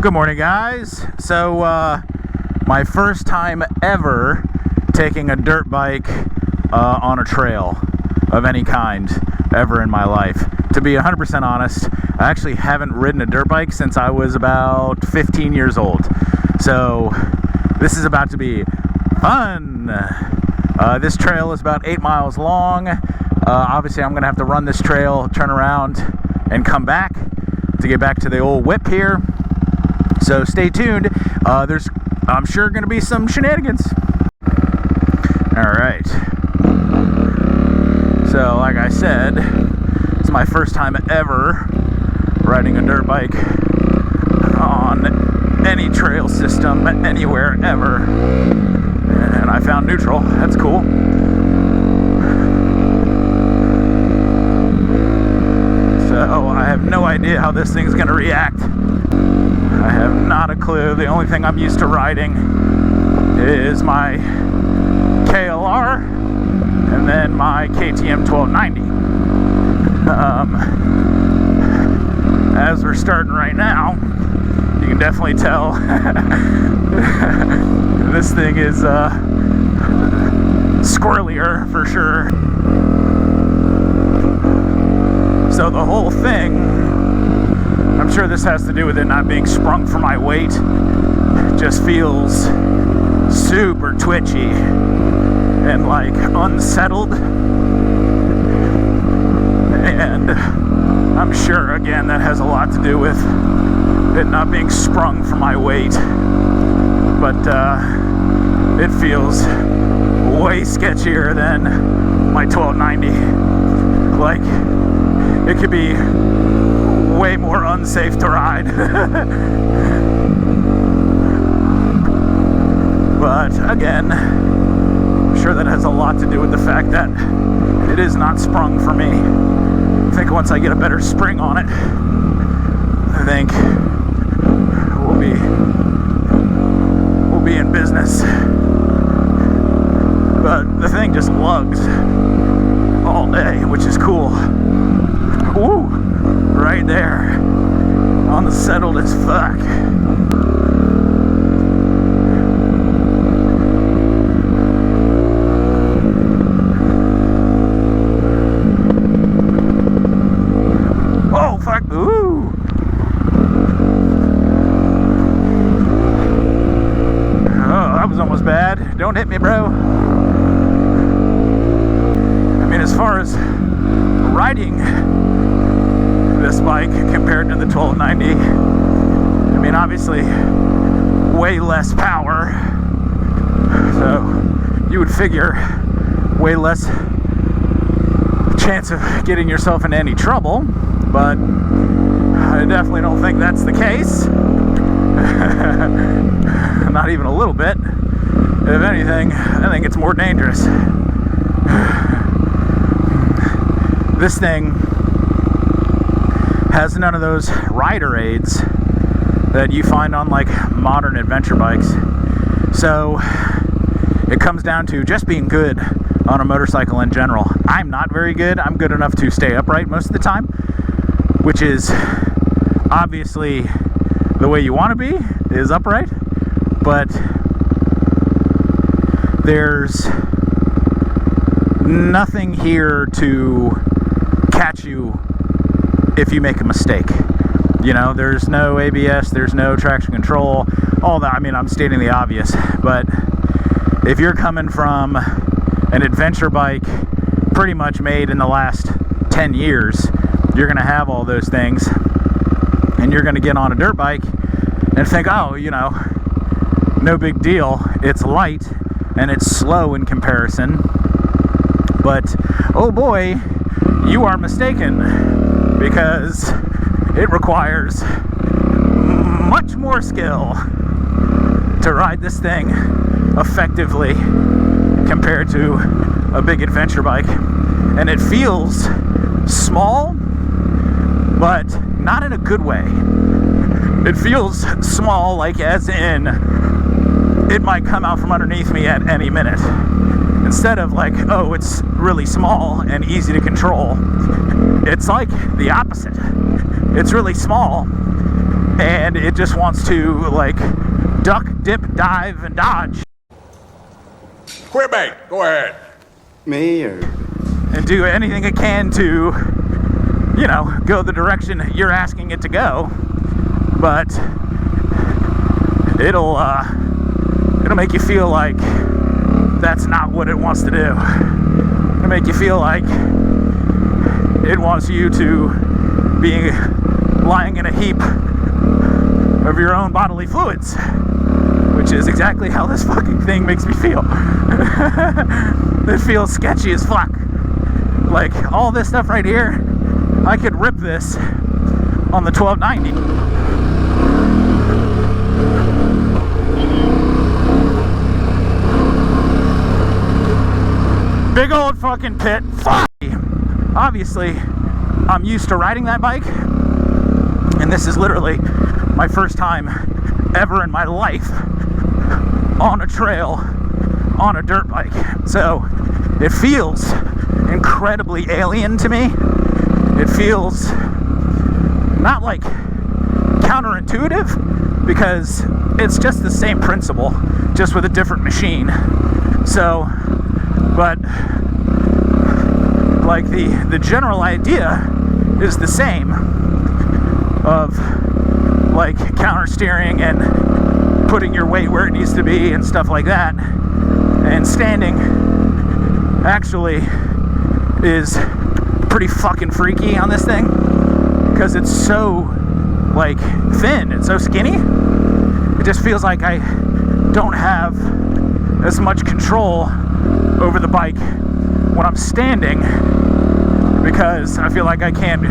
Good morning, guys. So my first time ever taking a dirt bike on a trail of any kind ever in my life. To be 100% honest, I actually haven't ridden a dirt bike since I was about 15 years old. So this is about to be fun. This trail is about 8 miles long. Obviously I'm gonna have to run this trail, turn around and come back to get back to the old whip here. So stay tuned. There's, I'm sure, going to be some shenanigans. All right. So, like I said, it's my first time ever riding a dirt bike on any trail system anywhere ever. And I found neutral. That's cool. So I have no idea how this thing's going to react. I have not a clue. The only thing I'm used to riding is my KLR and then my KTM 1290. As we're starting right now, you can definitely tell this thing is squirrelier for sure. So the whole thing, I'm sure this has to do with it not being sprung for my weight. It just feels super twitchy and like unsettled. And I'm sure, again, that has a lot to do with it not being sprung for my weight. But it feels way sketchier than my 1290. Like, it could be way more unsafe to ride. But again, I'm sure that has a lot to do with the fact that it is not sprung for me. I think once I get a better spring on it, I think we'll be in business. But the thing just lugs all day, which is cool. Ooh, right there, on the settled as fuck. Oh, fuck, ooh. Oh, that was almost bad. Don't hit me, bro. I mean, as far as riding this bike compared to the 1290, I mean, obviously way less power, so you would figure way less chance of getting yourself into any trouble, but I definitely don't think that's the case. Not even a little bit. If anything, I think it's more dangerous. This thing has none of those rider aids that you find on like modern adventure bikes. So it comes down to just being good on a motorcycle in general. I'm not very good. I'm good enough to stay upright most of the time, which is obviously the way you want to be, is upright. But there's nothing here to catch you if you make a mistake. You know, there's no ABS, there's no traction control, all that. I mean, I'm stating the obvious, but if you're coming from an adventure bike pretty much made in the last 10 years, you're gonna have all those things, and you're gonna get on a dirt bike and think, oh, you know, no big deal. It's light and it's slow in comparison, but oh boy, you are mistaken, because it requires much more skill to ride this thing effectively compared to a big adventure bike. And it feels small, but not in a good way. It feels small, like as in it might come out from underneath me at any minute. Instead of like, oh, it's really small and easy to control, it's like the opposite. It's really small and it just wants to like duck, dip, dive, and dodge. Quit, mate. Go ahead. Me or? And do anything it can to, you know, go the direction you're asking it to go. But it'll make you feel like that's not what it wants to do. It'll make you feel like it wants you to be lying in a heap of your own bodily fluids, which is exactly how this fucking thing makes me feel. It feels sketchy as fuck. Like, all this stuff right here, I could rip this on the 1290. Big old fucking pit. Fuck! Obviously, I'm used to riding that bike, and this is literally my first time ever in my life on a trail on a dirt bike. So it feels incredibly alien to me. It feels not like counterintuitive, because it's just the same principle, just with a different machine. So, but like the general idea is the same, of like counter steering and putting your weight where it needs to be and stuff like that. And standing actually is pretty fucking freaky on this thing, because it's so like thin, it's so skinny. It just feels like I don't have as much control over the bike when I'm standing, because I feel like I can't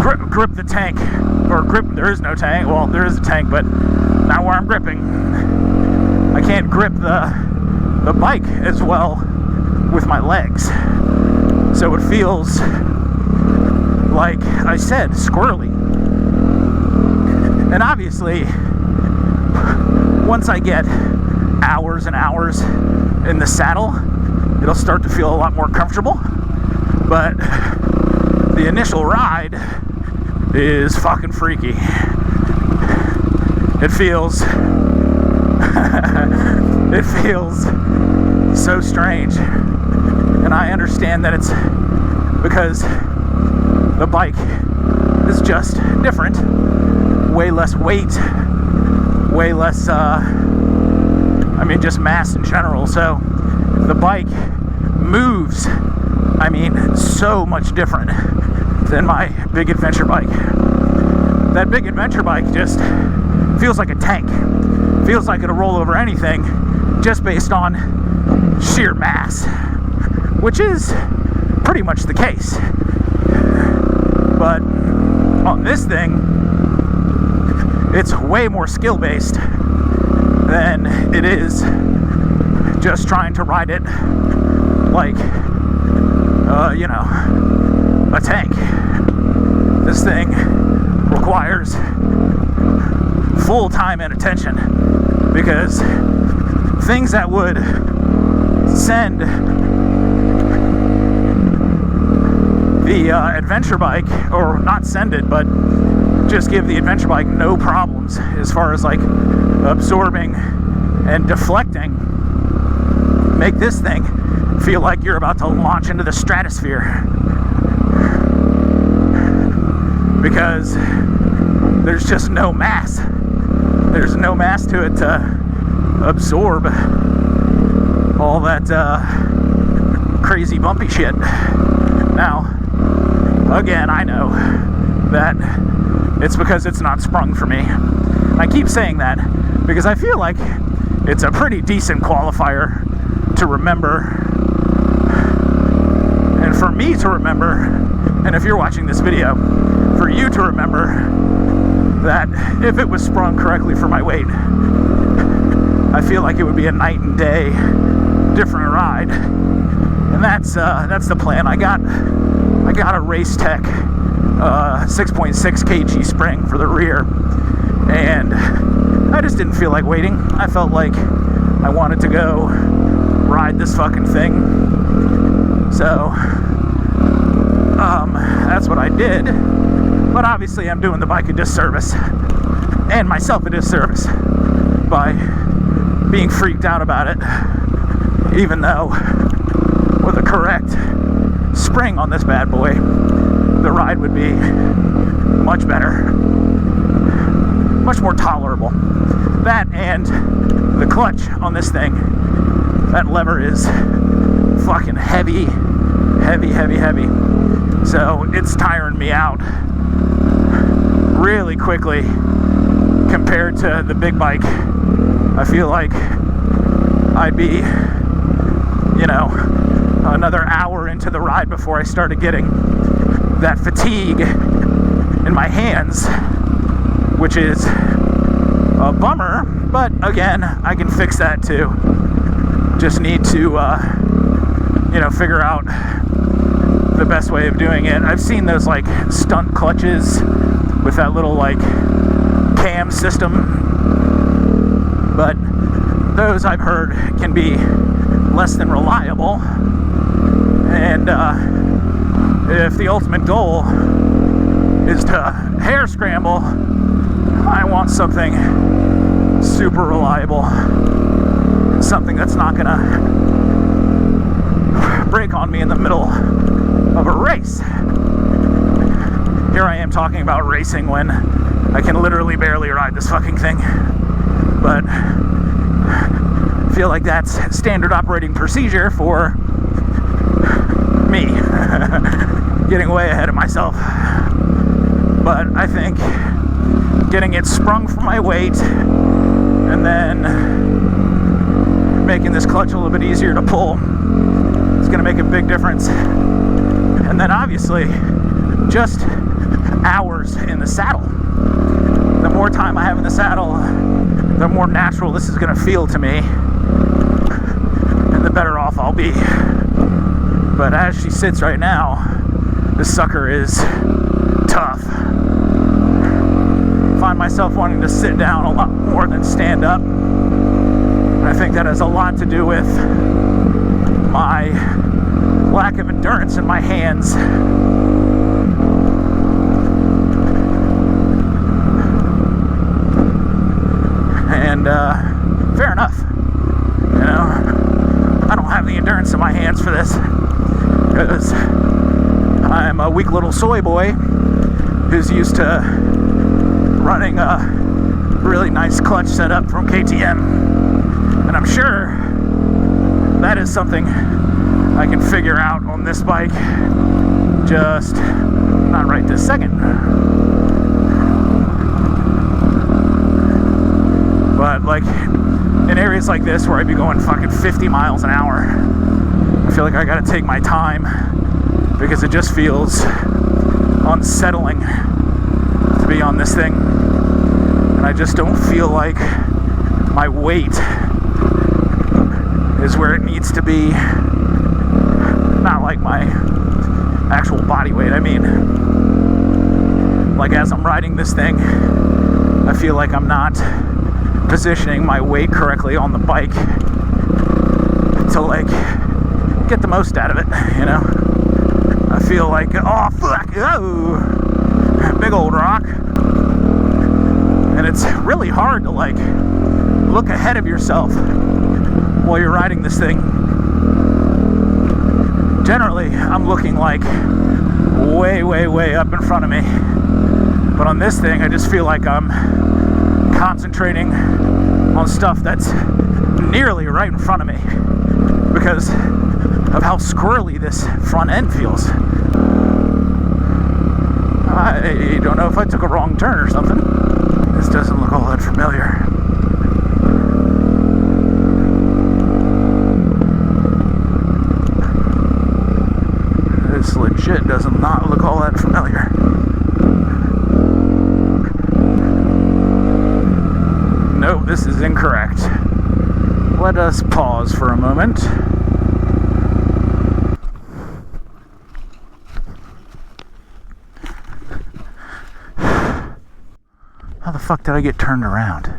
grip the tank, or there is no tank, well there is a tank, but not where I'm gripping. I can't grip the bike as well with my legs. So it feels, like I said, squirrely. And obviously, once I get hours and hours in the saddle, it'll start to feel a lot more comfortable. But the initial ride is fucking freaky. It feels it feels so strange. And I understand that it's because the bike is just different. Way less weight, way less, I mean, just mass in general. So the bike moves, I mean, so much different than my big adventure bike. That big adventure bike just feels like a tank. Feels like it'll roll over anything just based on sheer mass, which is pretty much the case. But on this thing, it's way more skill-based than it is just trying to ride it like, you know, a tank. This thing requires full time and attention, because things that would send the adventure bike, or not send it, but just give the adventure bike no problems as far as like absorbing and deflecting, make this thing feel like you're about to launch into the stratosphere, because there's just no mass. There's no mass to it to absorb all that crazy bumpy shit. Now, again, I know that it's because it's not sprung for me. I keep saying that because I feel like it's a pretty decent qualifier to remember, and for me to remember, and if you're watching this video, for you to remember that if it was sprung correctly for my weight, I feel like it would be a night and day different ride. And that's the plan. I got a Race Tech 6.6 kg spring for the rear, and I just didn't feel like waiting. I felt like I wanted to go ride this fucking thing. So that's what I did. But obviously I'm doing the bike a disservice and myself a disservice by being freaked out about it, even though with a correct spring on this bad boy, the ride would be much better, much more tolerable. That and the clutch on this thing, that lever is fucking heavy. So it's tiring me out really quickly compared to the big bike. I feel like I'd be, another hour into the ride before I started getting that fatigue in my hands, which is a bummer, but again, I can fix that too. Just need to, figure out the best way of doing it. I've seen those like stunt clutches with that little like cam system, but those I've heard can be less than reliable. And if the ultimate goal is to hair scramble, I want something super reliable, something that's not gonna break on me in the middle of a race. Here I am talking about racing when I can literally barely ride this fucking thing, but I feel like that's standard operating procedure for me. Getting way ahead of myself. But I think getting it sprung for my weight and then making this clutch a little bit easier to pull is going to make a big difference. And then obviously just hours in the saddle. The more time I have in the saddle, the more natural this is going to feel to me, and the better off I'll be. But as she sits right now, this sucker is tough. I find myself wanting to sit down a lot more than stand up. And I think that has a lot to do with my lack of endurance in my hands. And fair enough. I don't have the endurance in my hands for this, because I'm a weak little soy boy who's used to running a really nice clutch setup from KTM, and I'm sure that is something I can figure out on this bike, just not right this second. But like in areas like this where I'd be going fucking 50 miles an hour, I feel like I gotta take my time, because it just feels unsettling to be on this thing, and I just don't feel like my weight is where it needs to be. Not like my actual body weight, I mean, like as I'm riding this thing, I feel like I'm not positioning my weight correctly on the bike to like get the most out of it, I feel like, oh fuck, oh, big old rock. And it's really hard to like look ahead of yourself while you're riding this thing. Generally, I'm looking like way up in front of me. But on this thing, I just feel like I'm concentrating on stuff that's nearly right in front of me because of how squirrely this front end feels. I don't know if I took a wrong turn or something. This doesn't look all that familiar. This legit does not look all that familiar. No, this is incorrect. Let us pause for a moment. How the fuck did I get turned around?